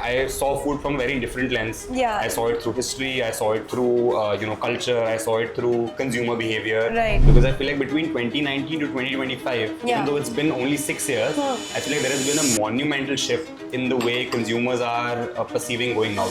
I saw food from a very different lens. Yeah. I saw it through history, I saw it through culture, I saw it through consumer behavior. Right. Because I feel like between 2019 to 2025, Yeah. even though it's been only 6 years, I feel like there has been a monumental shift in the way consumers are perceiving going out.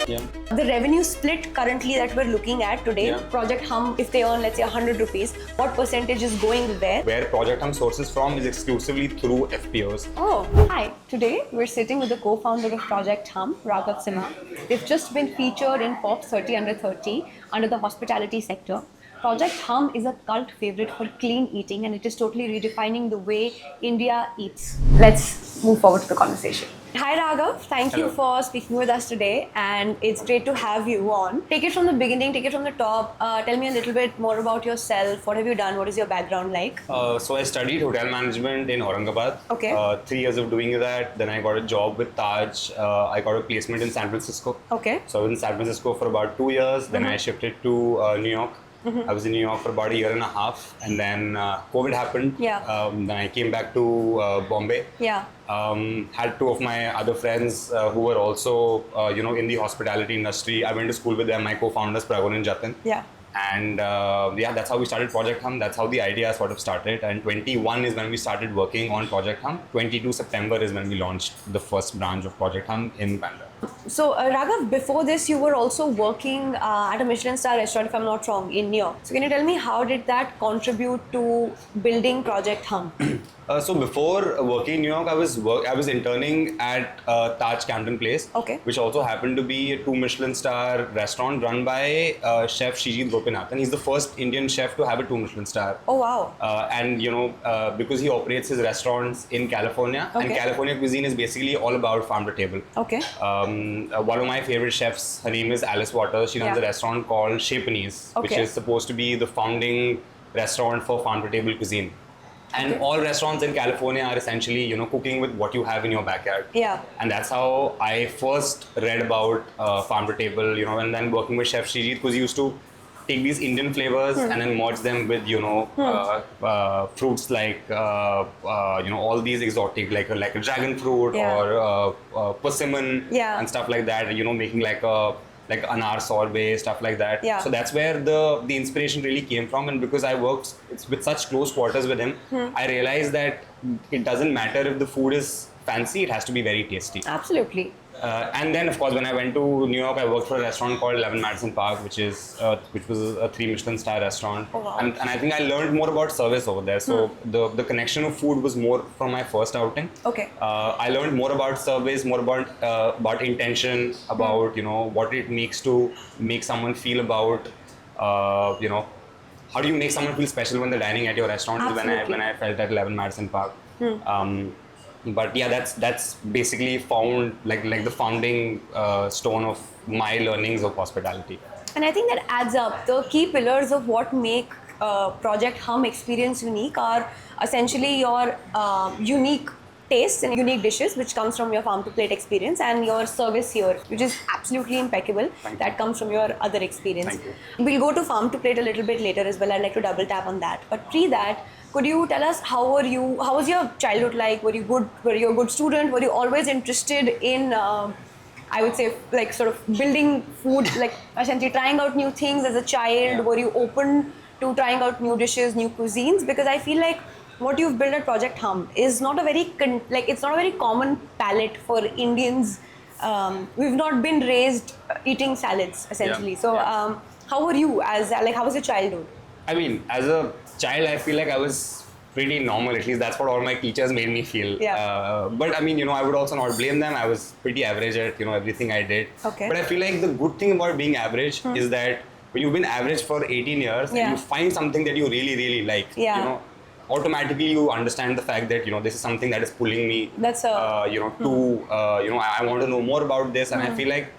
Yeah. The revenue split currently that we're looking at today, Yeah. Project Hum, if they earn let's say 100 rupees, what percentage is going where? Where Project Hum sources from is exclusively through FPOs. Oh, hi. Today we're sitting with the co-founder of Project Hum, Raghav Simha. They've just been featured in Forbes 30 under 30 under the hospitality sector. Project Hum is a cult favorite for clean eating and it is totally redefining the way India eats. Let's move forward to the conversation. Hi Raghav, thank you Hello. for speaking with us today and it's great to have you on. Take it from the beginning, take it from the top. Tell me a little bit more about yourself. What have you done? What is your background like? So I studied hotel management in Aurangabad. Okay. 3 years of doing that. Then I got a job with Taj. I got a placement in San Francisco. Okay. So I was in San Francisco for about 2 years. Then I shifted to New York. I was in New York for about a year and a half. And then COVID happened. Yeah. Then I came back to Bombay. Yeah. Had two of my other friends who were also, in the hospitality industry. I went to school with them, my co-founders, Pragun and Jatin. Yeah. And that's how we started Project Hum. That's how the idea sort of started. And 21 is when we started working on Project Hum. 22 September is when we launched the first branch of Project Hum in Bandra. So Raghav, before this you were also working at a Michelin star restaurant, if I'm not wrong, in New York. So can you tell me how did that contribute to building Project Hum? So before working in New York, I was interning at Taj Camden Place, Okay. which also happened to be a 2 Michelin star restaurant run by chef Shijit Gopinathan. He's the first Indian chef to have a 2 Michelin star. Oh wow. And because he operates his restaurants in California, and Okay. California cuisine is basically all about farm to table. Okay. One of my favorite chefs, her name is Alice Waters. She runs Yeah. a restaurant called Chez Panisse, which Okay. is supposed to be the founding restaurant for farm to table cuisine. And Okay. all restaurants in California are essentially, cooking with what you have in your backyard. Yeah. And that's how I first read about farm to table, and then working with Chef Shrijit, because he used to take these Indian flavors and then merge them with, fruits like, all these exotic, like a dragon fruit Yeah. or persimmon Yeah. and stuff like that, making like anar sorbet, stuff like that. Yeah. So that's where the inspiration really came from. And because I worked with such close quarters with him, I realized that it doesn't matter if the food is fancy, it has to be very tasty. Absolutely. And then, of course, when I went to New York, I worked for a restaurant called 11 Madison Park, which was a 3 Michelin star restaurant. Oh, wow. And I think I learned more about service over there. So the connection of food was more from my first outing. Okay. I learned more about service, more about intention, about what it makes to make someone feel about how do you make someone feel special when they're dining at your restaurant. Is Absolutely. when I felt at 11 Madison Park. But yeah, that's basically found like the founding stone of my learnings of hospitality. And I think that adds up. The key pillars of what make Project Hum experience unique are essentially your unique tastes and unique dishes, which comes from your farm to plate experience, and your service here, which is absolutely impeccable. Thank That you. comes from your other experience. Thank you. We'll go to farm to plate a little bit later as well. I'd like to double tap on that. But pre that, could you tell us how was your childhood like? Were you good? Were you a good student? Were you always interested in I would say like sort of building food, like essentially trying out new things as a child? Yeah. Were you open to trying out new dishes, new cuisines? Because I feel like what you've built at Project Hum is not a very it's not a very common palate for Indians. We've not been raised eating salads essentially. Yeah. So Yeah. how were you how was your childhood? I mean, as a child, I feel like I was pretty normal. At least that's what all my teachers made me feel. Yeah. But I mean, I would also not blame them. I was pretty average at everything I did. Okay. But I feel like the good thing about being average is that when you've been average for 18 years Yeah. and you find something that you really, really like, Yeah. Automatically you understand the fact that this is something that is pulling me. That's a I want to know more about this, and I feel like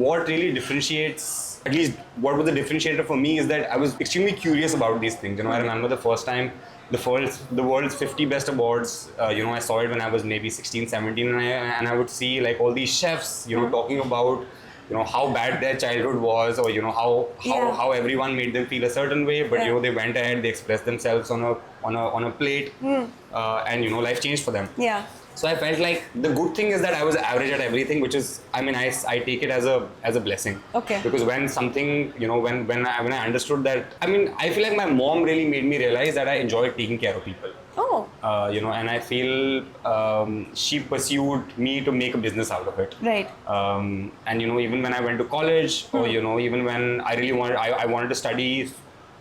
what really differentiates, at least what was the differentiator for me, is that I was extremely curious about these things. I remember the first time the world's 50 best awards. I saw it when I was maybe 16, 17, and I would see like all these chefs, talking about how bad their childhood was, or how everyone made them feel a certain way, but they went ahead, they expressed themselves on a plate, and life changed for them. Yeah. So I felt like the good thing is that I was average at everything, which is, I take it as a blessing. Okay. Because when something, when I understood that, I feel like my mom really made me realize that I enjoy taking care of people. Oh. And I feel she pursued me to make a business out of it. Right. And even when I went to college, or even when I really I wanted to study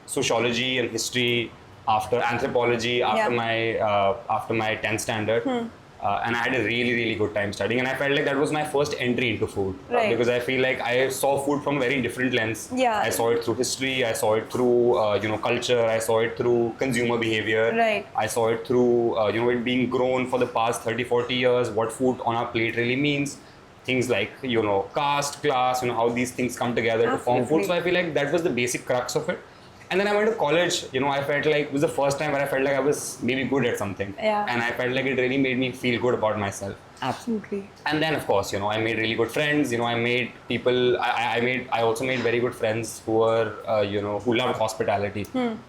sociology and history after anthropology after my 10th standard. And I had a really, really good time studying, and I felt like that was my first entry into food. Right. Because I feel like I saw food from a very different lens. Yeah. I saw it through history, I saw it through culture, I saw it through consumer behavior. Right. I saw it through it being grown for the past 30-40 years, what food on our plate really means. Things like caste, class, how these things come together to form food. So I feel like that was the basic crux of it. And then I went to college, I felt like it was the first time where I felt like I was maybe good at something. Yeah. And I felt like it really made me feel good about myself. Absolutely. And then, of course, I made really good friends. I made people. I also made very good friends who were, who loved hospitality.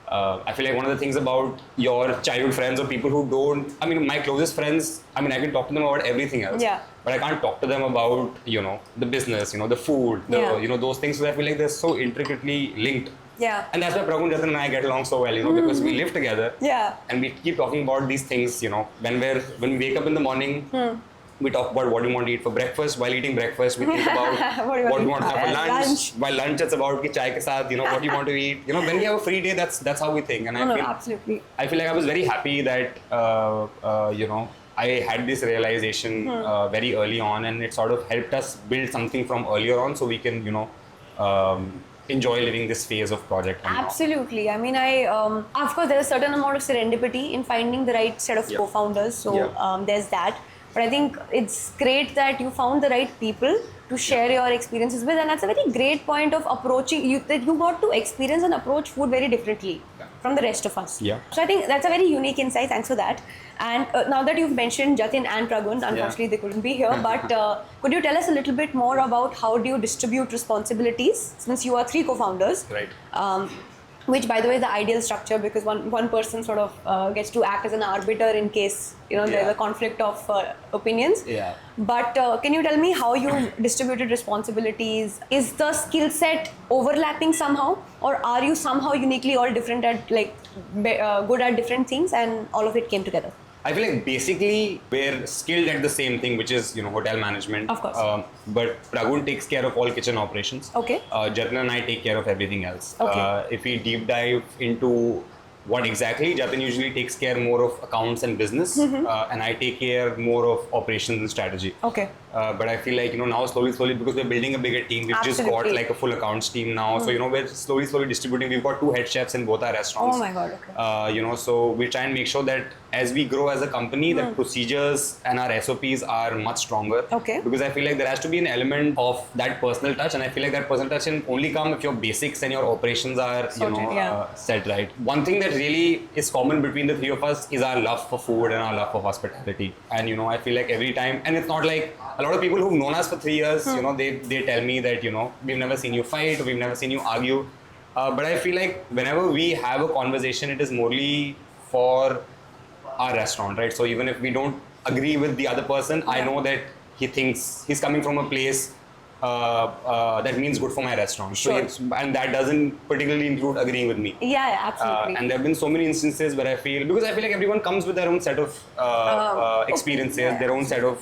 I feel like one of the things about your childhood friends or people who don't. My closest friends. I can talk to them about everything else. Yeah. But I can't talk to them about, the business, the food, those things. So I feel like they're so intricately linked. Yeah. And that's why Prabhu, Jatin and I get along so well, because we live together. Yeah. And we keep talking about these things, when we wake up in the morning. We talk about what we want to eat for breakfast. While eating breakfast, we think about what we want to have for lunch. While lunch, it's about ki chai ke saath, what you want to eat. When we have a free day, that's how we think. And absolutely. I feel like I was very happy that I had this realization very early on, and it sort of helped us build something from earlier on, so we can enjoy living this phase of project. Absolutely. Of course, there's a certain amount of serendipity in finding the right set of co-founders. So there's that. But I think it's great that you found the right people to share your experiences with, and that's a very great point of approaching you, that you got to experience and approach food very differently from the rest of us. Yeah. So I think that's a very unique insight. Thanks for that. And now that you've mentioned Jatin and Pragun, unfortunately they couldn't be here, but could you tell us a little bit more about how do you distribute responsibilities, since you are 3 co-founders? Right. Which, by the way, is the ideal structure, because one person sort of gets to act as an arbiter in case there's a conflict of opinions. Yeah. But can you tell me how you distributed responsibilities? Is the skill set overlapping somehow, or are you somehow uniquely all different at good at different things, and all of it came together? I feel like basically we're skilled at the same thing, which is hotel management. Of course. But Pragun takes care of all kitchen operations. Okay. Jatin and I take care of everything else. Okay. If we deep dive into what exactly, Jatin usually takes care more of accounts and business, and I take care more of operations and strategy. Okay. But I feel like now slowly, because we're building a bigger team, we've just got like a full accounts team now. So we're slowly distributing. We've got 2 head chefs in both our restaurants. Oh my god. Okay. So we try and make sure that as we grow as a company, that procedures and our SOPs are much stronger. Okay. Because I feel like there has to be an element of that personal touch, and I feel like that personal touch can only come if your basics and your operations are set right. One thing that really is common between the 3 of us is our love for food and our love for hospitality. And I feel like every time, and it's not like a lot of people who've known us for 3 years, they tell me that we've never seen you fight, or we've never seen you argue. But I feel like whenever we have a conversation, it is morely for our restaurant, right? So even if we don't agree with the other person, I know that he thinks he's coming from a place that means good for my restaurant. Sure. So and that doesn't particularly include agreeing with me. Yeah, absolutely. And there have been so many instances where I feel like everyone comes with their own set of experiences, their own set of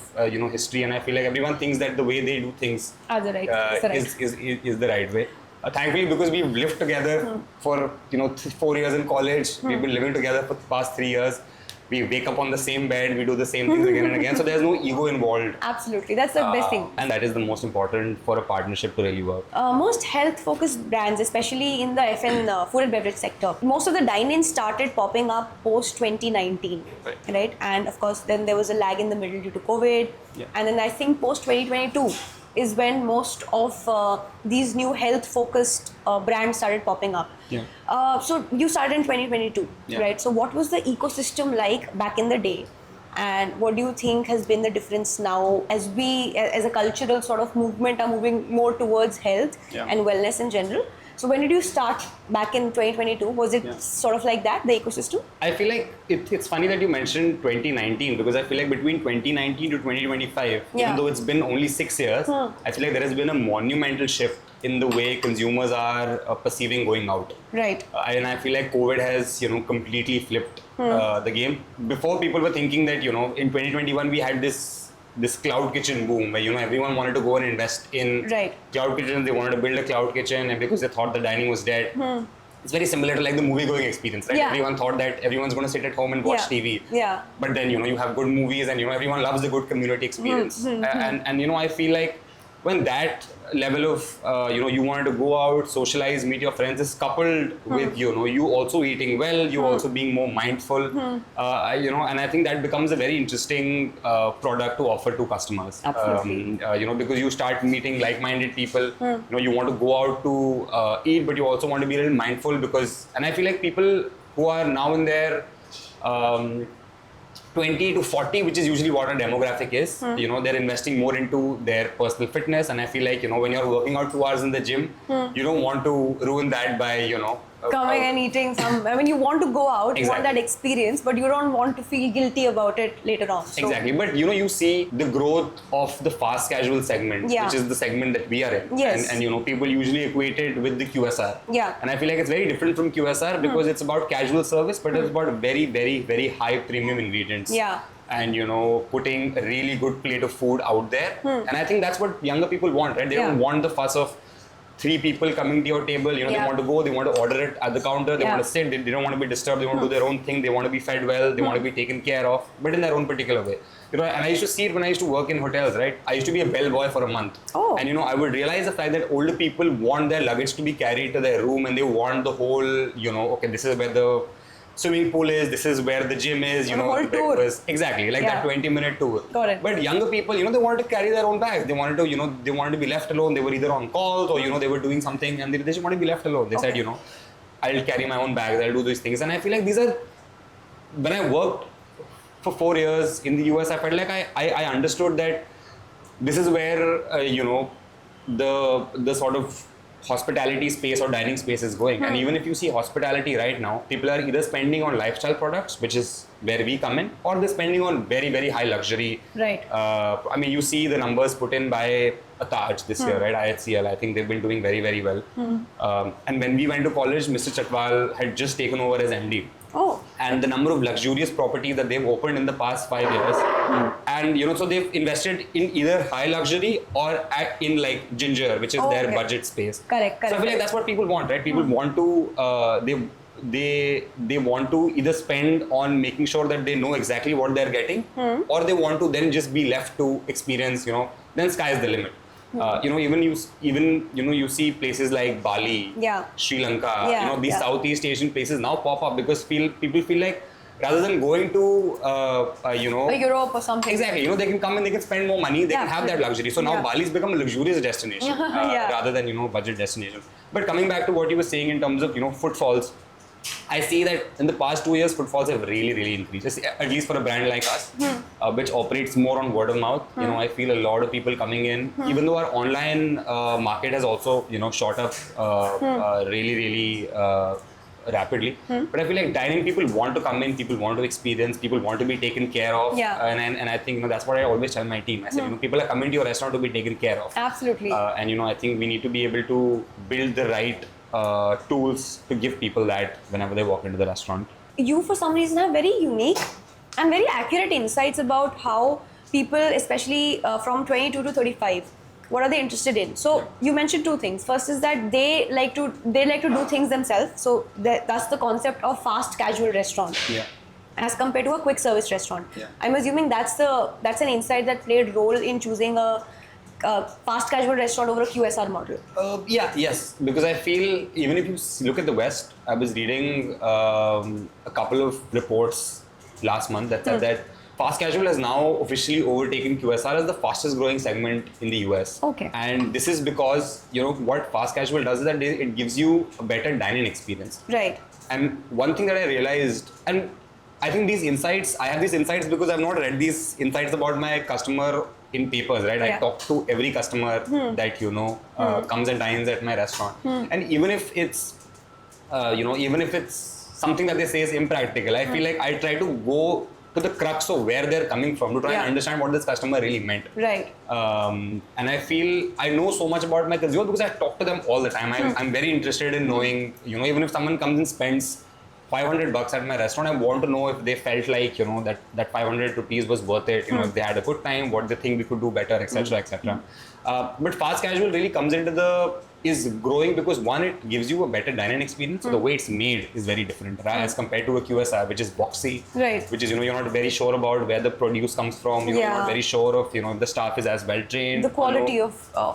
history, and I feel like everyone thinks that the way they do things is the right way. Thankfully, because we've lived together for 4 years in college, we've been living together for the past 3 years. We wake up on the same bed, we do the same things again and again. So there's no ego involved. Absolutely, that's the best thing. And that is the most important for a partnership to really work. Most health-focused brands, especially in the FN food and beverage sector, most of the dine-in started popping up post-2019, right? And of course, then there was a lag in the middle due to COVID. Yeah. And then I think post-2022 is when most of these new health-focused brands started popping up. Yeah. So you started in 2022, right? So what was the ecosystem like back in the day? And what do you think has been the difference now as we, as a cultural sort of movement, are moving more towards health and wellness in general? So when did you start back in 2022? Was it sort of like that, the ecosystem? I feel like it's funny that you mentioned 2019 because I feel like between 2019 to 2025, even though it's been only 6 years, I feel like there has been a monumental shift in the way consumers are perceiving going out. Right. And I feel like COVID has, completely flipped the game. Before, people were thinking that, in 2021 we had this cloud kitchen boom where everyone wanted to go and invest in cloud kitchens. They wanted to build a cloud kitchen, and because they thought the dining was dead. It's very similar to like the movie going experience, right? Everyone thought that everyone's going to sit at home and watch TV. But then you have good movies, and everyone loves the good community experience. And I feel like when that level of you wanted to go out, socialize, meet your friends is coupled with you also eating well, you also being more mindful, and I think that becomes a very interesting product to offer to customers. Absolutely. Because you start meeting like-minded people. You want to go out to eat, but you also want to be a little mindful and I feel like people who are now in their 20 to 40, which is usually what our demographic is, they're investing more into their personal fitness. And I feel like, when you're working out 2 hours in the gym, you don't want to ruin that by, coming and eating you want to go out, you want that experience, but you don't want to feel guilty about it later on. So. Exactly. But, you see the growth of the fast casual segment, which is the segment that we are in. Yes. And people usually equate it with the QSR. Yeah. And I feel like it's very different from QSR because it's about casual service, but it's about very, very, very high premium ingredients. Yeah. And putting a really good plate of food out there. And I think that's what younger people want, right? They don't want the fuss of 3 people coming to your table. They want to go, they want to order it at the counter, they want to sit, they don't want to be disturbed, they want to do their own thing, they want to be fed well, they want to be taken care of, but in their own particular way. And I used to see it when I used to work in hotels, right? I used to be a bellboy for a month. Oh. And I would realize the fact that older people want their luggage to be carried to their room, and they want the whole, okay, this is where the swimming pool is, this is where the gym is, the breakfast. Exactly, like that 20-minute tour. Got it. But younger people, they wanted to carry their own bags. They wanted to, they wanted to be left alone. They were either on calls or, they were doing something and they just wanted to be left alone. They said, I'll carry my own bags, I'll do these things. And I feel like these are, when I worked for 4 years in the US, I felt like I understood that this is where, the sort of hospitality space or dining space is going. And even if you see hospitality right now, people are either spending on lifestyle products, which is where we come in, or they're spending on very, very high luxury. Right. You see the numbers put in by a Taj this year, right? IHCL, I think they've been doing very, very well. And when we went to college, Mr. Chatwal had just taken over as MD. Oh. And the number of luxurious properties that they've opened in the past 5 years. And, so they've invested in either high luxury or in like Ginger, which is their budget space. Correct. So I feel like that's what people want, right? People want to, they want to either spend on making sure that they know exactly what they're getting, or they want to then just be left to experience, then sky's the limit. You see places like Bali, Sri Lanka, these Southeast Asian places now pop up because people feel like rather than going to Europe or something. Exactly, they can come and they can spend more money, they can have that luxury. So now Bali's become a luxurious destination rather than budget destination. But coming back to what you were saying in terms of footfalls, I see that in the past 2 years, footfalls have really, really increased, at least for a brand like us, which operates more on word of mouth. I feel a lot of people coming in, even though our online market has also, shot up really, really rapidly. But I feel like dining, people want to come in, people want to experience, people want to be taken care of. And I think, that's what I always tell my team. I said, people are coming to your restaurant to be taken care of. Absolutely. And, I think we need to be able to build the right tools to give people that whenever they walk into the restaurant. You, for some reason, have very unique and very accurate insights about how people, especially from 22 to 35, what are they interested in? So you mentioned 2 things. First is that they like to do things themselves. So that's the concept of fast casual restaurant. As compared to a quick service restaurant. I'm assuming that's an insight that played role in choosing a fast casual restaurant over a QSR model. Yes, because I feel even if you look at the West, I was reading a couple of reports last month that said that fast casual has now officially overtaken QSR as the fastest growing segment in the US. Okay. And this is because, what fast casual does is that it gives you a better dining experience. Right. And one thing that I realized, and I think I have these insights because I've not read these insights about my customer in papers, right? I talk to every customer that, comes and dines at my restaurant. And even if it's, even if it's something that they say is impractical, I feel like I try to go to the crux of where they're coming from to try and understand what this customer really meant. Right. And I feel I know so much about my consumer because I talk to them all the time. I'm very interested in knowing, even if someone comes and spends $500 at my restaurant, I want to know if they felt like, that 500 rupees was worth it, if they had a good time, what they think we could do better, etc., etc. But fast casual really comes into is growing because one, it gives you a better dining experience. So the way it's made is very different, right? As compared to a QSR, which is boxy, right? Which is, you're not very sure about where the produce comes from. You're not very sure of, if the staff is as well trained. The quality of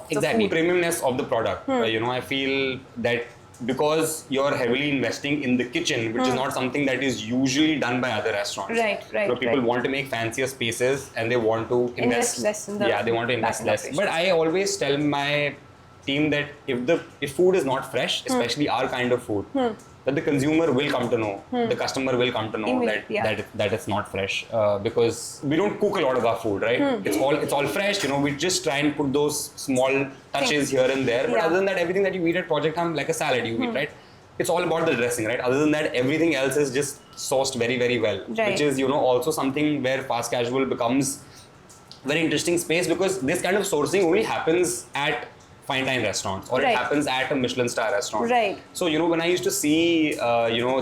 exactly the food. Premiumness of the product. I feel that because you're heavily investing in the kitchen, which is not something that is usually done by other restaurants. Right. People want to make fancier spaces and they want to invest less in the they want to invest less. But I always tell my team that if food is not fresh, especially our kind of food, that the consumer will come to know, the customer will come to know that it's not fresh, because we don't cook a lot of our food, right? It's all fresh. We just try and put those small touches here and there. But other than that, everything that you eat at Project Hum, like a salad you eat, right? It's all about the dressing, right? Other than that, everything else is just sourced very, very well, which is also something where fast casual becomes very interesting space, because this kind of sourcing only happens at fine dine restaurants, or it happens at a Michelin star restaurant. Right. So, when I used to see,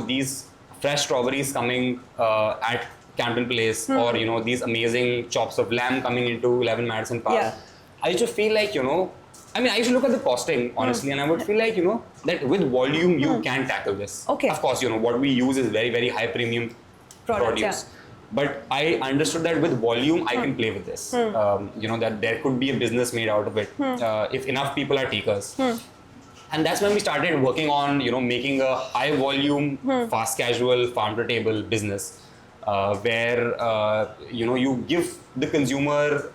these fresh strawberries coming at Campton Place, or, these amazing chops of lamb coming into 11 Madison Park, I used to feel like, I used to look at the costing, honestly, and I would feel like, that with volume, you can tackle this. Okay. Of course, what we use is very, very high premium produce. But I understood that with volume, I can play with this. That there could be a business made out of it if enough people are takers. And that's when we started working on, making a high volume, fast casual, farm to table business, where, you give the consumer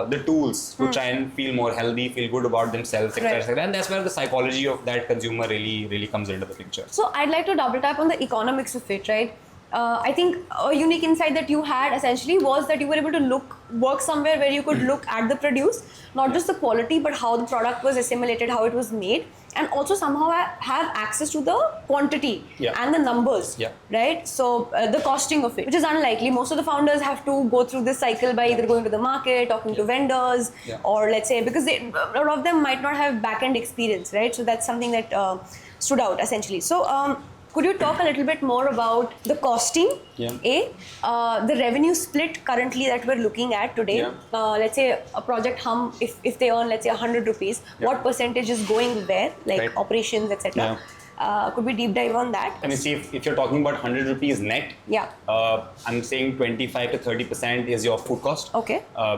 the tools to try and feel more healthy, feel good about themselves, etc. And that's where the psychology of that consumer really comes into the picture. So I'd like to double tap on the economics of it, right? I think a unique insight that you had essentially was that you were able to work somewhere where you could look at the produce, not just the quality, but how the product was assimilated, how it was made, and also somehow have access to the quantity and the numbers, right? So the costing of it, which is unlikely. Most of the founders have to go through this cycle by either going to the market, talking to vendors, or let's say, because a lot of them might not have back-end experience, right? So that's something that stood out essentially. So could you talk a little bit more about the costing, the revenue split currently that we're looking at today? Let's say a Project Hum, if they earn, let's say 100 rupees, what percentage is going where, like operations, etc.? Could we deep dive on that? See, if you're talking about 100 rupees net, I'm saying 25 to 30% is your food cost,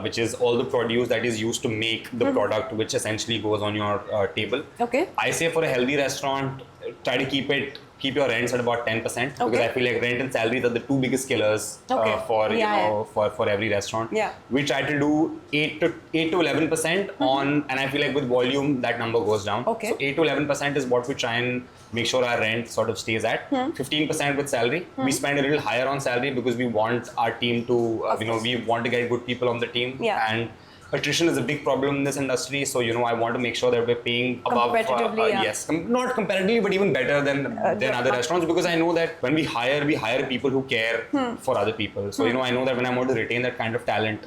which is all the produce that is used to make the product, which essentially goes on your table. I say for a healthy restaurant, try to keep your rents at about 10%, because I feel like rent and salaries are the two biggest killers for every restaurant. We try to do 8 to 11% on, and I feel like with volume that number goes down. So 8 to 11% is what we try and make sure our rent sort of stays at. 15% with salary. We spend a little higher on salary because we want our team to, we want to get good people on the team. And attrition is a big problem in this industry, so I want to make sure that we're paying above, not comparatively, but even better than other restaurants, because I know that when we hire people who care for other people. So I know that when I want to retain that kind of talent,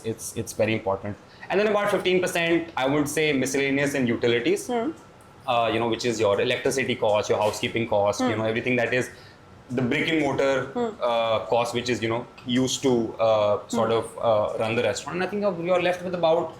it's very important. And then about 15%, I would say miscellaneous and utilities, which is your electricity cost, your housekeeping cost, everything that is the brick and mortar cost, which is used to sort of run the restaurant. And I think you're left with about,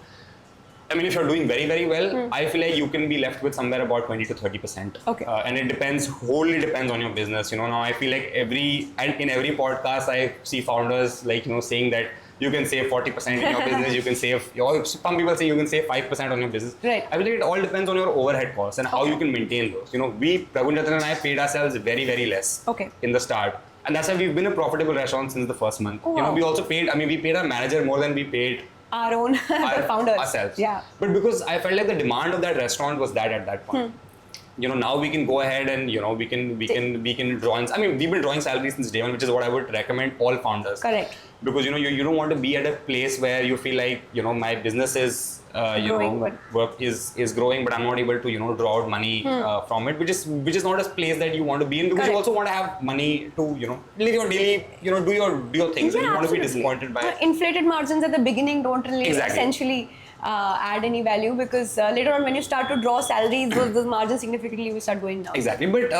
if you're doing very, very well, I feel like you can be left with somewhere about 20 to 30%. And it wholly depends on your business. Now I feel like in every podcast I see founders saying that you can save 40% in your business, you can save, some people say you can save 5% on your business. I feel like it all depends on your overhead costs and how you can maintain those. We, Raghunathan and I, paid ourselves very, very less in the start. And that's why we've been a profitable restaurant since the first month. We also paid, we paid our manager more than we paid our own founders ourselves. But because I felt like the demand of that restaurant was that at that point. now we can go ahead and we can draw. I mean, we've been drawing salaries since day one, which is what I would recommend all founders. Correct. Because you don't want to be at a place where you feel like my business is work is growing, but I'm not able to draw out money from it, which is not a place that you want to be in, because Correct. you also want to have money to live your daily do your things. Yeah, You want to be absolutely. disappointed by Inflated margins at the beginning don't really Exactly. essentially add any value, because later on when you start to draw salaries, those margins significantly will start going down. Exactly, but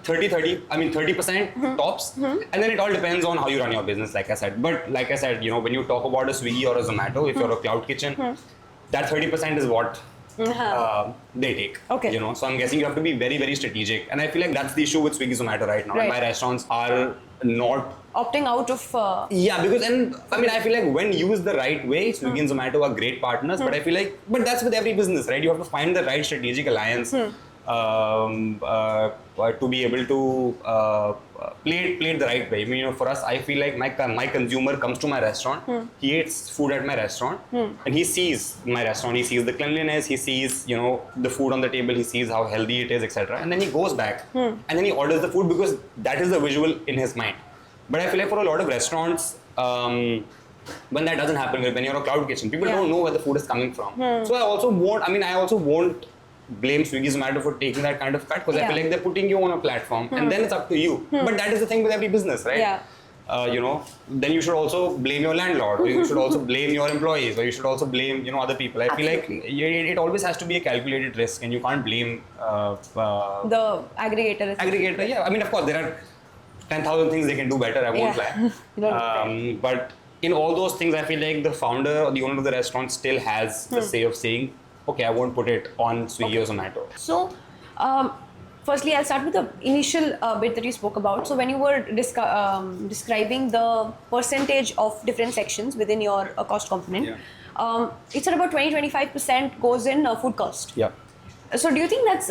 30%, tops, and then it all depends on how you run your business, like I said. But like I said, when you talk about a Swiggy or a Zomato, if you're a cloud kitchen, that 30% is what they take. Okay. So I'm guessing you have to be very, very strategic, and I feel like that's the issue with Swiggy, Zomato right now. Right. My restaurants are not Opting out of yeah, because I feel like when used the right way, Swiggy and Zomato are great partners. But I feel like, that's with every business, right? You have to find the right strategic alliance to be able to play it the right way. I mean, for us, I feel like my consumer comes to my restaurant, he eats food at my restaurant, and he sees my restaurant, he sees the cleanliness, he sees the food on the table, he sees how healthy it is, etc. And then he goes back and then he orders the food, because that is the visual in his mind. But I feel like for a lot of restaurants, when that doesn't happen, when you're a cloud kitchen, people don't know where the food is coming from. So I also won't blame Swiggy, Zomato for taking that kind of cut, because I feel like they're putting you on a platform, and then it's up to you. But that is the thing with every business, right? Yeah. Then you should also blame your landlord, or you should also blame your employees, or you should also blame other people. I feel like it always has to be a calculated risk, and you can't blame The aggregator. aggregator. Yeah, I mean, of course, there are 10,000 things they can do better, I won't lie. But in all those things, I feel like the founder or the owner of the restaurant still has the say of saying, okay, I won't put it on Swiggy or Zomato. So, firstly, I'll start with the initial bit that you spoke about. So, when you were describing the percentage of different sections within your cost component, it's at about 20-25% goes in food cost. Yeah. So, do you think that's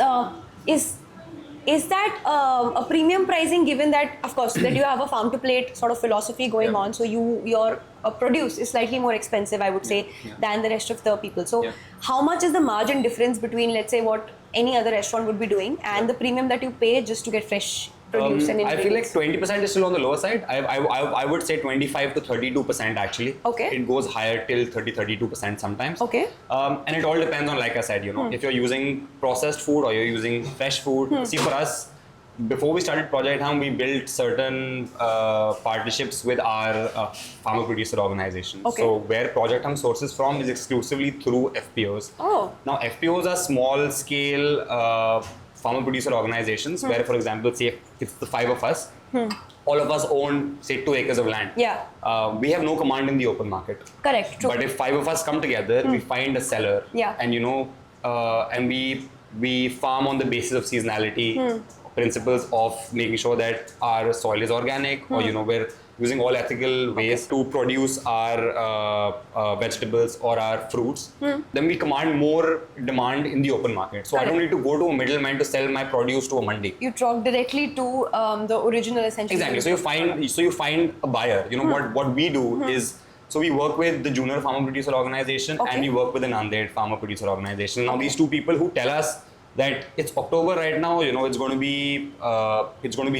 is that a premium pricing, given that, of course, that you have a farm to plate sort of philosophy going on, so your produce is slightly more expensive, I would say, than the rest of the people. So how much is the margin difference between, let's say, what any other restaurant would be doing and the premium that you pay just to get fresh produce and I feel like ingredients? 20% is still on the lower side. I would say 25 to 32% actually. Okay. It goes higher till 30-32% sometimes. Okay. And it all depends on, like I said, if you're using processed food or you're using fresh food. See, for us, before we started Project Hum, we built certain partnerships with our farmer producer organizations. Okay. So where Project Hum sources from is exclusively through FPOs. Oh. Now, FPOs are small scale farmer producer organizations where, for example, say if it's the 5 of us, all of us own, say, 2 acres of land. Yeah. We have no command in the open market. Correct. True. But if 5 of us come together, we find a seller, and and we farm on the basis of seasonality, principles of making sure that our soil is organic, or we're using all ethical ways to produce our vegetables or our fruits, then we command more demand in the open market. So I don't need to go to a middleman to sell my produce to a mandi. You talk directly to the original, essentially. Exactly. So you find a buyer. What we do is, so we work with the Junior Farmer Producer Organization and we work with the Nanded Farmer Producer Organization. Now these two people who tell us that it's October right now, it's going to be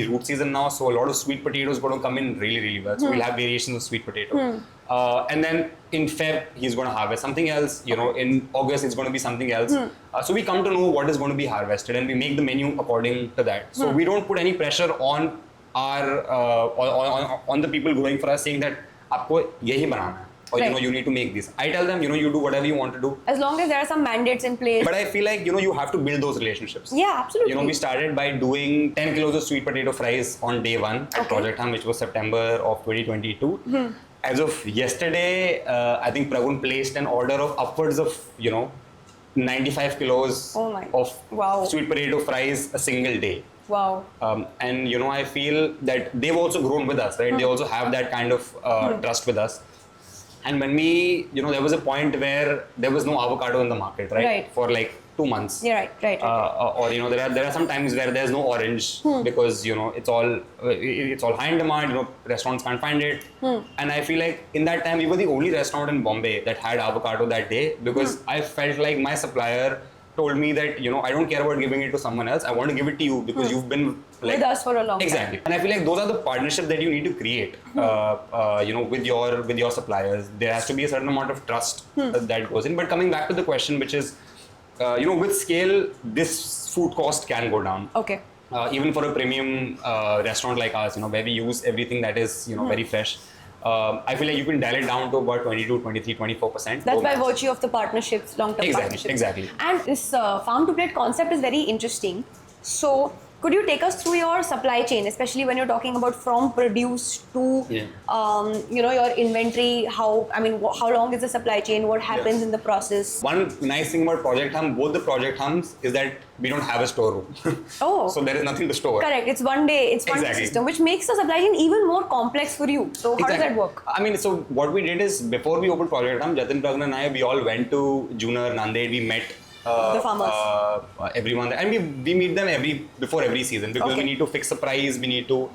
root season now, so a lot of sweet potatoes going to come in really, really well. So we'll have variations of sweet potato. And then in Feb, he's going to harvest something else. In August, it's going to be something else. So we come to know what is going to be harvested, and we make the menu according to that. So we don't put any pressure on our on the people growing for us, saying that आपको यही बनाना है. Or you need to make this. I tell them, you do whatever you want to do. As long as there are some mandates in place. But I feel like, you have to build those relationships. Yeah, absolutely. We started by doing 10 kilos of sweet potato fries on day 1 at Project Hum, which was September of 2022. As of yesterday, I think Pragun placed an order of upwards of, 95 kilos of sweet potato fries a single day. Wow. And, I feel that they've also grown with us, right? They also have that kind of trust with us. And when we, there was a point where there was no avocado in the market, right? For like 2 months. Yeah, right. Or there are some times where there's no orange because it's all high in demand. Restaurants can't find it. And I feel like in that time we were the only restaurant in Bombay that had avocado that day, because I felt like my supplier told me that, I don't care about giving it to someone else. I want to give it to you because you've been with us for a long time. Exactly. And I feel like those are the partnerships that you need to create, with your suppliers. There has to be a certain amount of trust that goes in. But coming back to the question, which is, with scale, this food cost can go down. Okay. Even for a premium restaurant like ours, where we use everything that is, very fresh. I feel like you can dial it down to about 22, 23, 24%. That's by virtue of the partnerships, long-term partnerships. Exactly. And this farm-to-plate concept is very interesting. So, could you take us through your supply chain, especially when you're talking about from produce to, your inventory? How long is the supply chain? What happens in the process? One nice thing about Project Hum, both the Project Hums, is that we don't have a storeroom. Oh. So there is nothing to store. Correct. It's one day system, which makes the supply chain even more complex for you. So how does that work? So what we did is, before we opened Project Hum, Jatin, Pragna and I, we all went to Junar, Nanded. We met the farmers. Everyone there. And we meet them before every season, because we need to fix the price. We need to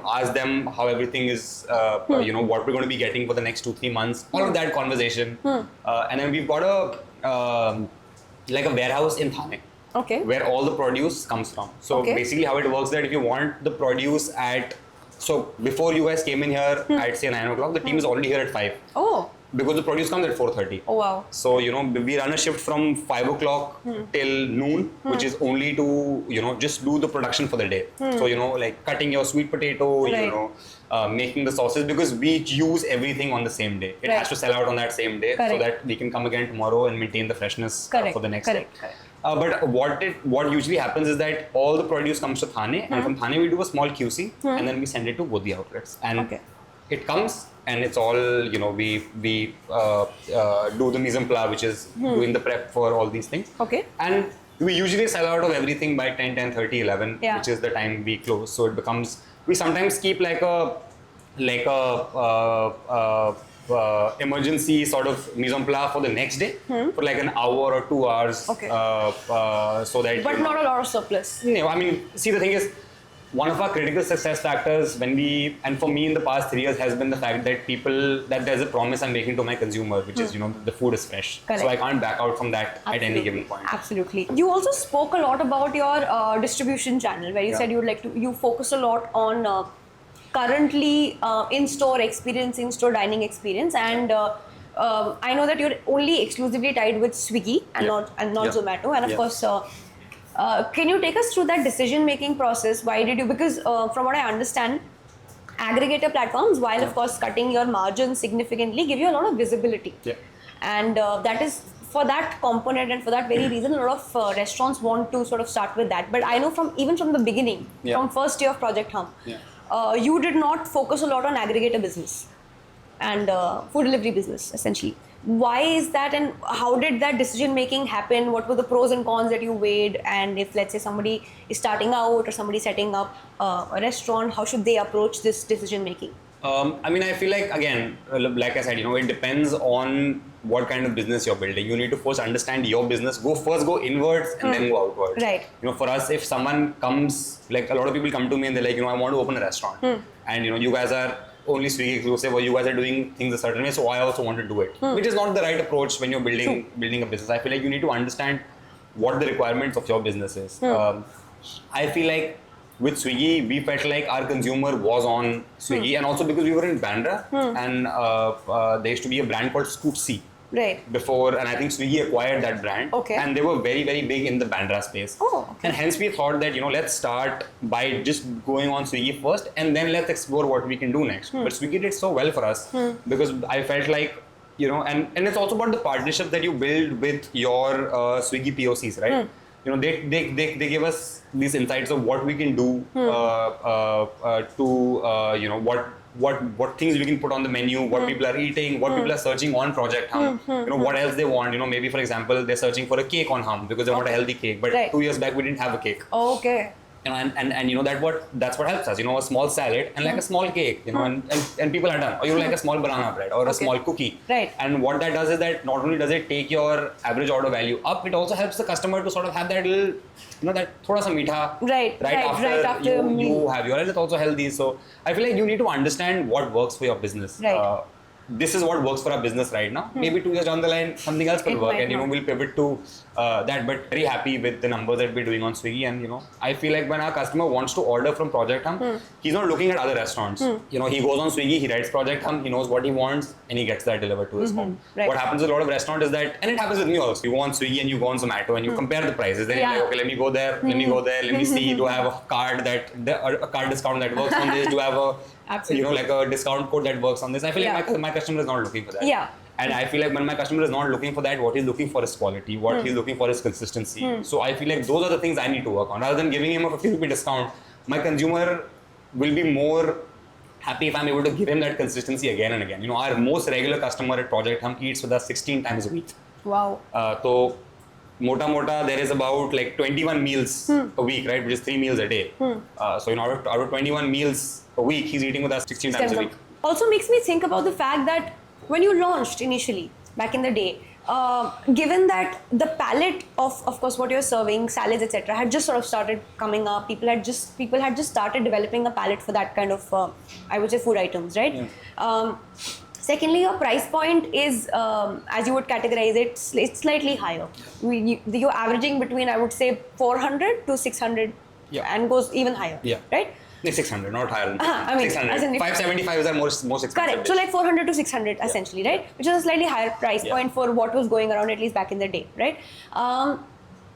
ask them how everything is, what we're going to be getting for the next 2-3 months. All of that conversation. And then we've got a warehouse in Thane. Okay. Where all the produce comes from. So basically how it works, that if you want the produce before you guys came in here at say 9 o'clock, the team is already here at 5. Oh. Because the produce comes at 4:30. Oh wow. So, we run a shift from 5 o'clock till noon, which is only to, just do the production for the day. So, like cutting your sweet potato, making the sauces, because we use everything on the same day. It has to sell out on that same day. So that we can come again tomorrow and maintain the freshness for the next day. But what usually happens is that all the produce comes to Thane, and from Thane we do a small QC, and then we send it to both the outlets. And it comes, and it's all, we do the mise en place, which is doing the prep for all these things. Okay. And we usually sell out of everything by 10:30, 11, which is the time we close. So it becomes, we sometimes keep like a emergency sort of mise en place for the next day for like an hour or 2 hours. So that. But not a lot of surplus. No, see, the thing is, one of our critical success factors and for me in the past 3 years, has been the fact that there's a promise I'm making to my consumer, which is, the food is fresh. Correct. So I can't back out from that at any given point. Absolutely. You also spoke a lot about your distribution channel, where you said you focus a lot on currently in-store experience, in-store dining experience, and I know that you're only exclusively tied with Swiggy and not Zomato, and of course. Can you take us through that decision-making process? Why did you? Because from what I understand, aggregator platforms, while of course cutting your margins significantly, give you a lot of visibility. And that is, for that component and for that very reason, a lot of restaurants want to sort of start with that. But I know even from the beginning, from first day of Project Hum, you did not focus a lot on aggregator business and food delivery business, essentially. Why is that, and how did that decision making happen? What were the pros and cons that you weighed? And if, let's say, somebody is starting out or somebody setting up a restaurant, how should they approach this decision making? I feel like, again, like I said, it depends on what kind of business you're building. You need to first understand your business. Go inwards and then go outwards. Right. For us, if someone comes, like a lot of people come to me and they're like, I want to open a restaurant. And, you guys are only Swiggy exclusive, or you guys are doing things a certain way, so I also want to do it. Which is not the right approach when you're building a business. I feel like you need to understand what the requirements of your business is. I feel like with Swiggy, we felt like our consumer was on Swiggy, and also because we were in Bandra, and there used to be a brand called Scoop C. Right. Before, and I think Swiggy acquired that brand. And they were very, very big in the Bandra space. And hence we thought that, let's start by just going on Swiggy first, and then let's explore what we can do next. But Swiggy did so well for us because I felt like, and it's also about the partnership that you build with your Swiggy POCs, right? They give us these insights of what we can do what things we can put on the menu, what people are eating, what people are searching on Project Hum, what else they want. Maybe for example, they're searching for a cake on Hum because they want a healthy cake. But 2 years back, we didn't have a cake. Okay. And that's what helps us. A small salad and like a small cake. And people are done. Or like a small banana bread or a small cookie. Right. And what that does is that not only does it take your average order value up, it also helps the customer to sort of have that little, that thoda sa meetha. Right after you have your, and it's also healthy. So I feel like you need to understand what works for your business. Right. this is what works for our business right now. Maybe 2 years down the line, something else could work, and we'll pivot to that. But very happy with the numbers that we're doing on Swiggy, and I feel like when our customer wants to order from Project Hum, he's not looking at other restaurants. He goes on Swiggy, he writes Project Hum, he knows what he wants, and he gets that delivered to his home. Right. What happens with a lot of restaurants is that, and it happens with me also. You go on Swiggy and you go on Zomato and you compare the prices. Then you're like, okay, let me go there, let me see. Do I have a card a card discount that works on this? Do I have a like a discount code that works on this? I feel like my customer is not looking for that. Yeah. And I feel like when my customer is not looking for that, what he's looking for is quality. What he's looking for is consistency. So I feel like those are the things I need to work on. Rather than giving him a 50 rupee discount, my consumer will be more happy if I'm able to give him that consistency again and again. Our most regular customer at Project Hum eats with us 16 times a week. Wow. So mota there is about like 21 meals a week, right? Which is 3 meals a day. So out of 21 meals a week, he's eating with us 16 times a week. Also makes me think about the fact that when you launched initially, back in the day, given that the palette of course, what you're serving, salads, etc., had just sort of started coming up, people had just started developing a palette for that kind of, I would say, food items, right? Yeah. Secondly, your price point is, as you would categorize it, it's slightly higher. You're averaging between, I would say, 400 to 600, and goes even higher, right? 600, not higher than 600. 575 is our most expensive. Correct. So like 400 to 600 essentially, right? Which is a slightly higher price point for what was going around, at least back in the day, right?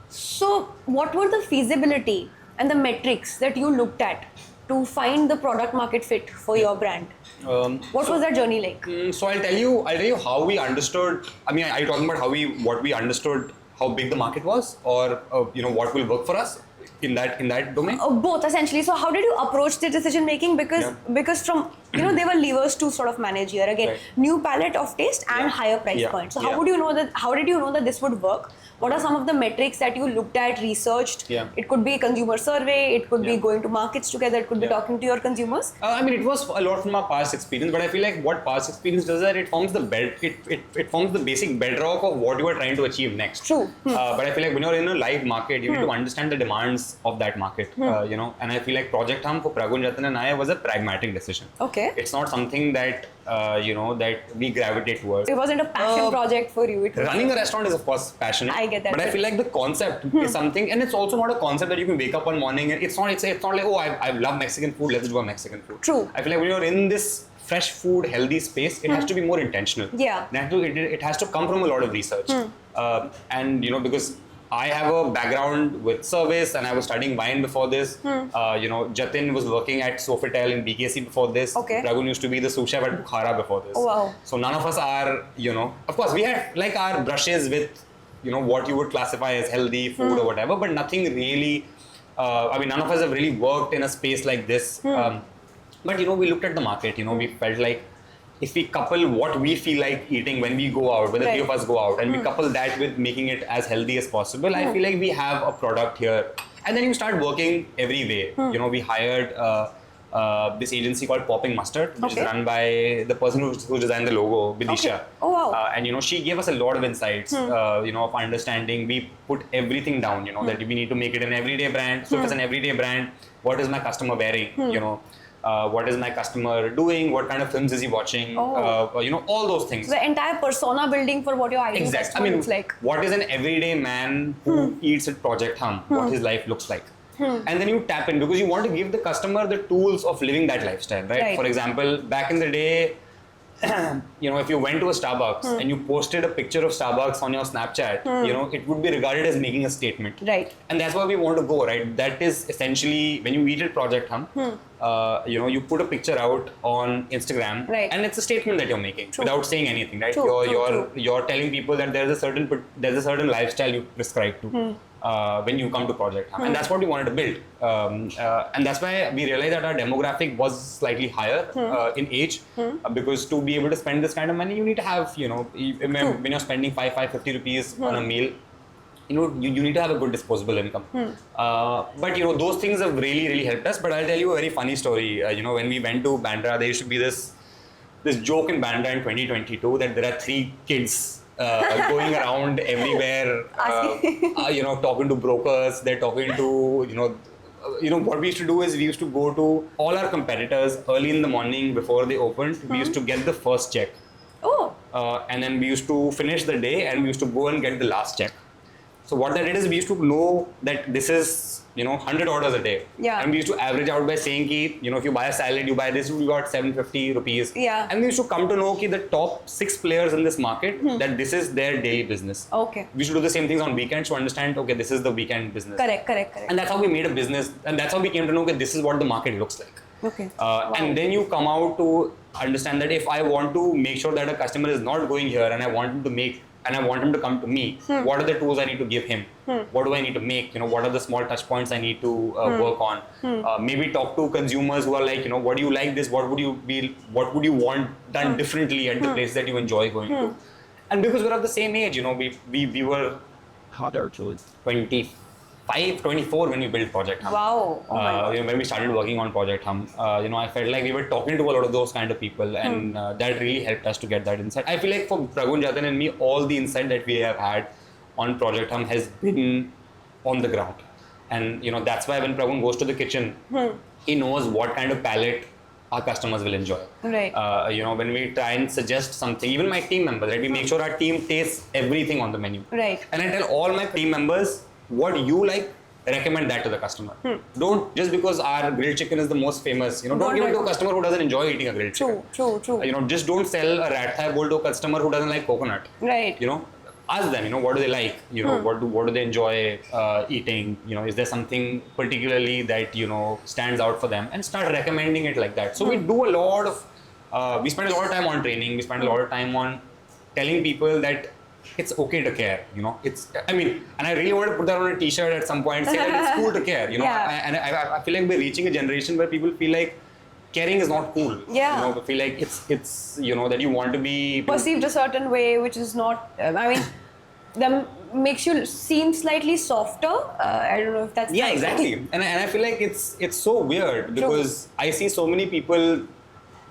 So what were the feasibility and the metrics that you looked at to find the product market fit for your brand? What was that journey like? So I'll tell you how we understood. I mean, are you talking about what we understood, how big the market was, or what will work for us in that domain? Both essentially. So how did you approach the decision making? Because from there were levers to sort of manage here. Again, new palette of taste and higher price point. So how did you know that this would work? What are some of the metrics that you looked at, researched? It could be consumer survey, it could be going to markets together, it could be talking to your consumers. I mean, it was a lot from our past experience, but I feel like what past experience does is that it forms the basic bedrock of what you are trying to achieve next. True. But I feel like when you're in a live market, you need to understand the demands of that market. And I feel like Project Hum for Pragun, Jatin and I was a pragmatic decision. Okay. It's not something that that we gravitate towards. It wasn't a passion project for you. Running a restaurant is of course passionate. I get that. But I feel like the concept is something, and it's also not a concept that you can wake up one morning and it's not like, oh, I love Mexican food, let's do a Mexican food. True. I feel like when you're in this fresh food, healthy space, it has to be more intentional. Yeah. It has to come from a lot of research. And because I have a background with service and I was studying wine before this. Jatin was working at Sofitel in BKC before this. Okay. Pragun used to be the sous chef at Bukhara before this. Oh, wow. So none of us are, of course we had like our brushes with, what you would classify as healthy food or whatever, but nothing really, none of us have really worked in a space like this. But, we looked at the market, we felt like if we couple what we feel like eating when we go out, when the three of us go out, and we couple that with making it as healthy as possible, I feel like we have a product here. And then you start working every way. We hired this agency called Popping Mustard, which is run by the person who designed the logo, Vidisha. Okay. Oh, wow. And she gave us a lot of insights, of understanding. We put everything down, that we need to make it an everyday brand. So if it's an everyday brand, what is my customer wearing? What is my customer doing? What kind of films is he watching? All those things. So the entire persona building for what your ideal customer looks like. What is an everyday man who eats at Project Hum? What his life looks like. And then you tap in because you want to give the customer the tools of living that lifestyle, right? For example, back in the day, if you went to a Starbucks and you posted a picture of Starbucks on your Snapchat, it would be regarded as making a statement. Right. And that's where we want to go, right? That is essentially when you eat at Project Hum, you put a picture out on Instagram, and it's a statement that you're making without saying anything, right? You're telling people that there's a certain lifestyle you prescribe to. When you come to Project Hum. And that's what we wanted to build. And that's why we realized that our demographic was slightly higher in age, because to be able to spend this kind of money, you need to have, when you're spending 550 rupees on a meal, you need to have a good disposable income. But, those things have really, really helped us. But I'll tell you a very funny story. When we went to Bandra, there used to be this joke in Bandra in 2022 that there are 3 kids going around everywhere, talking to brokers. They're talking to, what we used to do is we used to go to all our competitors early in the morning before they opened. We used to get the first check and then we used to finish the day and we used to go and get the last check. So what that did is we used to know that this is, 100 orders a day. Yeah. And we used to average out by saying ki, if you buy a salad, you buy this, you got 750 rupees. Yeah. And we used to come to know ki the top 6 players in this market, that this is their daily business. Okay. We should do the same things on weekends to understand, okay, this is the weekend business. Correct. And that's how we made a business. And that's how we came to know that this is what the market looks like. Okay. Wow. And then you come out to understand that if I want to make sure that a customer is not going here and I want him to come to me, what are the tools I need to give him? What do I need to make? What are the small touch points I need to work on? Maybe talk to consumers who are like, what do you like this? What would you want done differently at the place that you enjoy going to? And because we're of the same age, we were 24 when we built Project Hum. Wow. Oh my God. When we started working on Project Hum, I felt like we were talking to a lot of those kind of people, and that really helped us to get that insight. I feel like for Pragun, Jatin and me, all the insight that we have had on Project Hum has been on the ground. And that's why when Pragun goes to the kitchen, he knows what kind of palate our customers will enjoy. Right. When we try and suggest something, even my team members, right, we make sure our team tastes everything on the menu. Right. And I tell all my team members, what you like, recommend that to the customer. Don't, just because our grilled chicken is the most famous, don't give it to a customer who doesn't enjoy eating a grilled chicken. True. Just don't sell a rat thai bowl to a customer who doesn't like coconut. Right. Ask them, what do they like? What do they enjoy eating? Is there something particularly that, stands out for them, and start recommending it like that. So we do a lot of, we spend a lot of time on training. We spend a lot of time on telling people that it's okay to care, and I really want to put that on a t-shirt at some point, say that it's cool to care, Yeah. I feel like we're reaching a generation where people feel like caring is not cool. Yeah. I feel like it's that you want to be perceived a certain way, which is not, them makes you seem slightly softer. I don't know if that's... Yeah, exactly. And I feel like it's so weird because I see so many people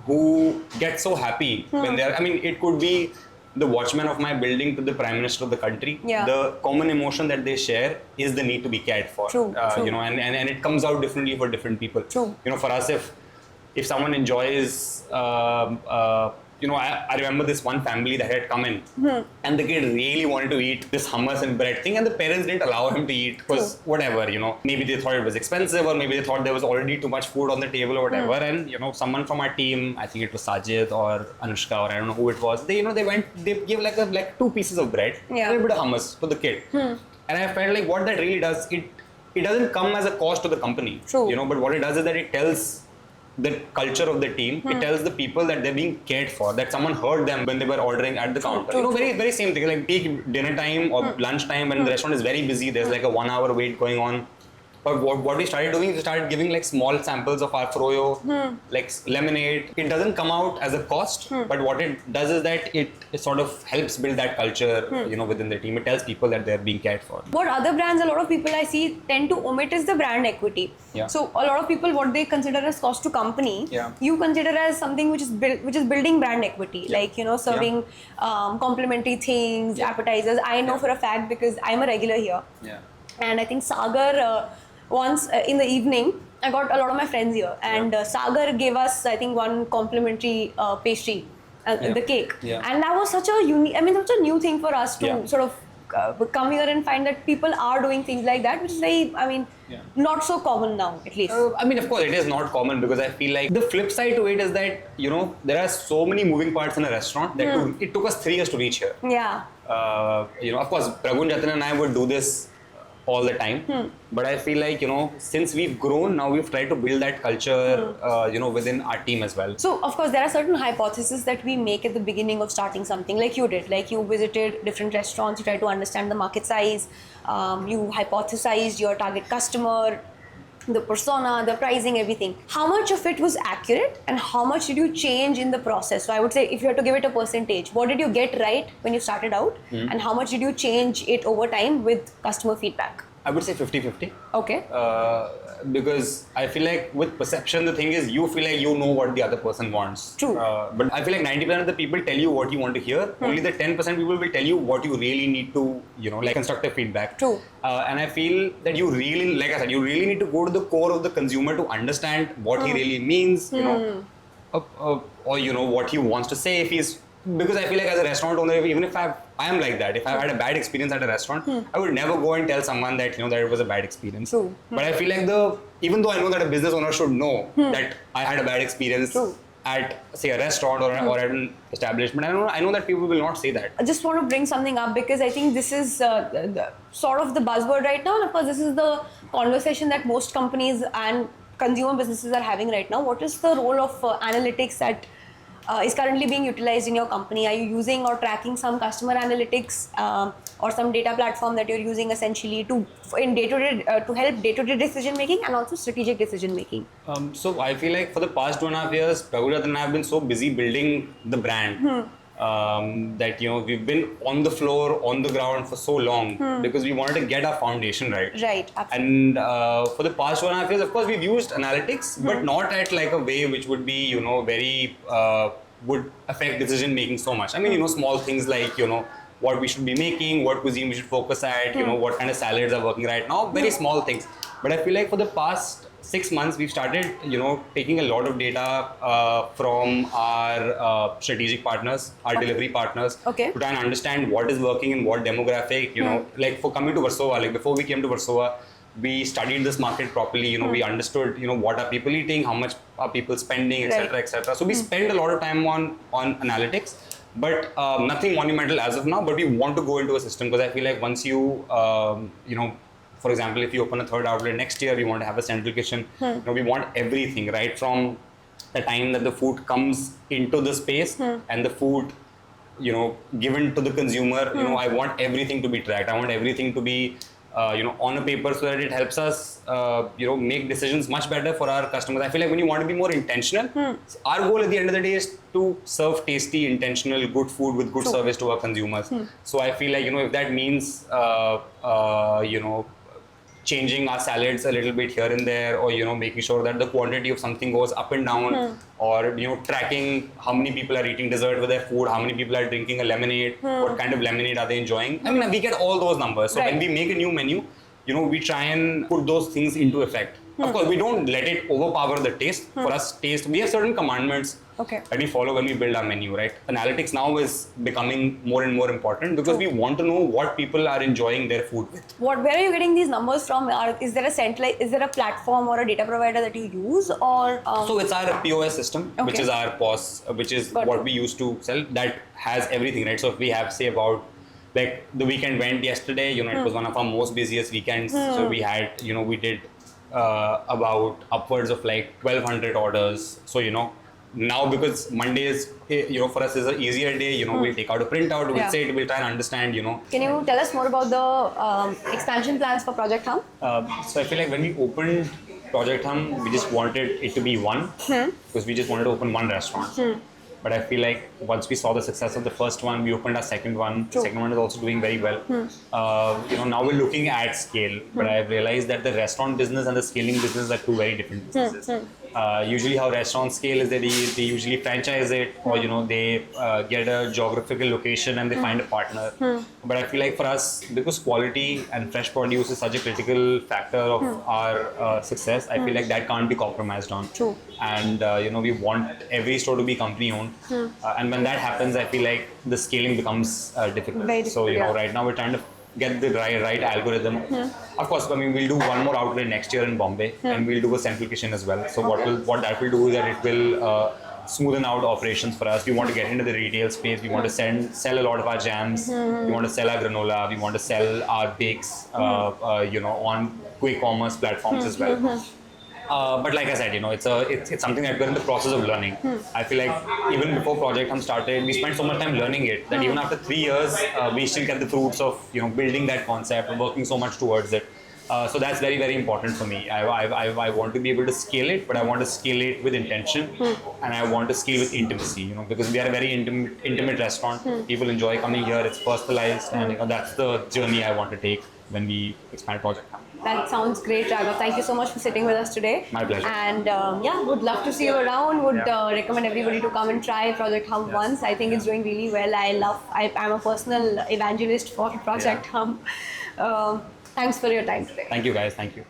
who get so happy when they're, it could be the watchman of my building to the prime minister of the country. Yeah. The common emotion that they share is the need to be cared for. True. And it comes out differently for different people. True. For us, if someone enjoys, I remember this one family that had come in and the kid really wanted to eat this hummus and bread thing, and the parents didn't allow him to eat because whatever, maybe they thought it was expensive, or maybe they thought there was already too much food on the table or whatever. And someone from our team, I think it was Sajid or Anushka or I don't know who it was, they gave like 2 pieces of bread and a bit of hummus to the kid. And I felt like what that really does, it doesn't come as a cost to the company. True. But what it does is that it tells the culture of the team. It tells the people that they're being cared for, that someone heard them when they were ordering at the counter. Very, very same thing. Like peak dinner time or lunch time when the restaurant is very busy, there's like a 1 hour wait going on. But what we started doing is we started giving like small samples of our froyo, like lemonade. It doesn't come out as a cost, but what it does is that it sort of helps build that culture, within the team. It tells people that they're being cared for. What other brands, a lot of people I see tend to omit is the brand equity. Yeah. So a lot of people, what they consider as cost to company, Yeah. you consider as something which is building brand equity, like serving complimentary things, appetizers. I know for a fact because I'm a regular here. Yeah. And I think Sagar, once in the evening, I got a lot of my friends here, and Sagar gave us, I think, one complimentary pastry, the cake. Yeah. And that was such a unique, such a new thing for us to sort of come here and find that people are doing things like that, which is very, not so common now, at least. Of course, it is not common because I feel like the flip side to it is that, there are so many moving parts in a restaurant that it took us 3 years to reach here. Yeah. Of course, Pragun, Jatin and I would do this all the time, but I feel like since we've grown, now we've tried to build that culture within our team as well. So of course there are certain hypotheses that we make at the beginning of starting something, like you did, like you visited different restaurants, you tried to understand the market size, you hypothesized your target customer, the persona, the pricing, everything. How much of it was accurate and how much did you change in the process? So I would say, if you had to give it a percentage, what did you get right when you started out and how much did you change it over time with customer feedback? I would say 50-50. Okay. Because I feel like with perception, the thing is you feel like you know what the other person wants. True. But I feel like 90% of the people tell you what you want to hear. Only the 10% people will tell you what you really need to, like constructive feedback. True. And I feel that you really, like I said, you really need to go to the core of the consumer to understand what he really means, or what he wants to say. If he's because I feel like as a restaurant owner, even if I am like that, if I've had a bad experience at a restaurant, I would never go and tell someone that that it was a bad experience. True. But I feel like even though I know that a business owner should know that I had a bad experience at say a restaurant or at an establishment, I know that people will not say that. I just want to bring something up because I think this is sort of the buzzword right now, and of course this is the conversation that most companies and consumer businesses are having right now. What is the role of analytics that is currently being utilized in your company? Are you using or tracking some customer analytics or some data platform that you're using essentially to help day-to-day decision making and also strategic decision making? So I feel like for the past 2.5 years, Raghav and I have been so busy building the brand that we've been on the floor, on the ground for so long because we wanted to get our foundation right. Right, absolutely. And for the past 2.5 years, of course, we've used analytics, but not at like a way which would be very would affect decision making so much. I mean, small things like what we should be making, what cuisine we should focus at, what kind of salads are working right now, very small things. But I feel like for the past 6 months, we've started, taking a lot of data from our strategic partners, our delivery partners, to try and understand what is working in what demographic, like for coming to Warsaw, like before we came to Warsaw, we studied this market properly, we understood, what are people eating, how much are people spending, etc., etc. So we spend a lot of time on analytics, but nothing monumental as of now, but we want to go into a system because I feel like once you, for example, if you open a third outlet next year, we want to have a central kitchen. We want everything, right from the time that the food comes into the space and the food, given to the consumer. I want everything to be tracked. I want everything to be, on a paper so that it helps us, make decisions much better for our customers. I feel like when you want to be more intentional, our goal at the end of the day is to serve tasty, intentional, good food with good service to our consumers. So I feel like, if that means, changing our salads a little bit here and there, or making sure that the quantity of something goes up and down, or tracking how many people are eating dessert with their food, how many people are drinking a lemonade, what kind of lemonade are they enjoying. I mean, we get all those numbers. So when we make a new menu, we try and put those things into effect. Of course, we don't let it overpower the taste. For us, we have certain commandments that we follow when we build our menu, right? Analytics now is becoming more and more important because we want to know what people are enjoying their food with. Where are you getting these numbers from? Is there a platform or a data provider that you use, or? So it's our POS system, which is our POS, which is what we used to sell. That has everything, right? So if we have, say, about like the weekend went yesterday, it was one of our most busiest weekends. So we had, we did about upwards of like 1,200 orders. So, now because Mondays, for us is an easier day, we'll take out a printout, we'll say it, we'll try and understand, Can you tell us more about the expansion plans for Project Hum? So I feel like when we opened Project Hum, we just wanted it to be one, because we just wanted to open one restaurant. But I feel like once we saw the success of the first one, we opened our second one. The second one is also doing very well. Now we're looking at scale, but I've realized that the restaurant business and the scaling business are two very different businesses. Usually how restaurants scale is that they usually franchise it, or they get a geographical location and they find a partner. But I feel like for us, because quality and fresh produce is such a critical factor of our success, I feel like that can't be compromised on. And we want every store to be company owned. And when that happens, I feel like the scaling becomes difficult. So right now we're trying to get the right algorithm. Of course, I mean, we'll do one more outlet next year in Bombay, and we'll do a central kitchen as well. So what that will do is that it will smoothen out operations for us. We want to get into the retail space. We want to sell a lot of our jams. We want to sell our granola. We want to sell our bakes, on quick commerce platforms as well. But like I said, it's something that we're in the process of learning. I feel like even before Project Hum started, we spent so much time learning it that even after 3 years, we still get the fruits of building that concept and working so much towards it. So that's very, very important for me. I want to be able to scale it, but I want to scale it with intention, and I want to scale with intimacy. Because we are a very intimate restaurant. People enjoy coming here. It's personalized, and that's the journey I want to take when we expand Project Hum. That sounds great, Raghav. Thank you so much for sitting with us today. My pleasure. And would love to see you around. Would recommend everybody to come and try Project Hum once. I think it's doing really well. I'm a personal evangelist for Project Hum. Thanks for your time today. Thank you, guys. Thank you.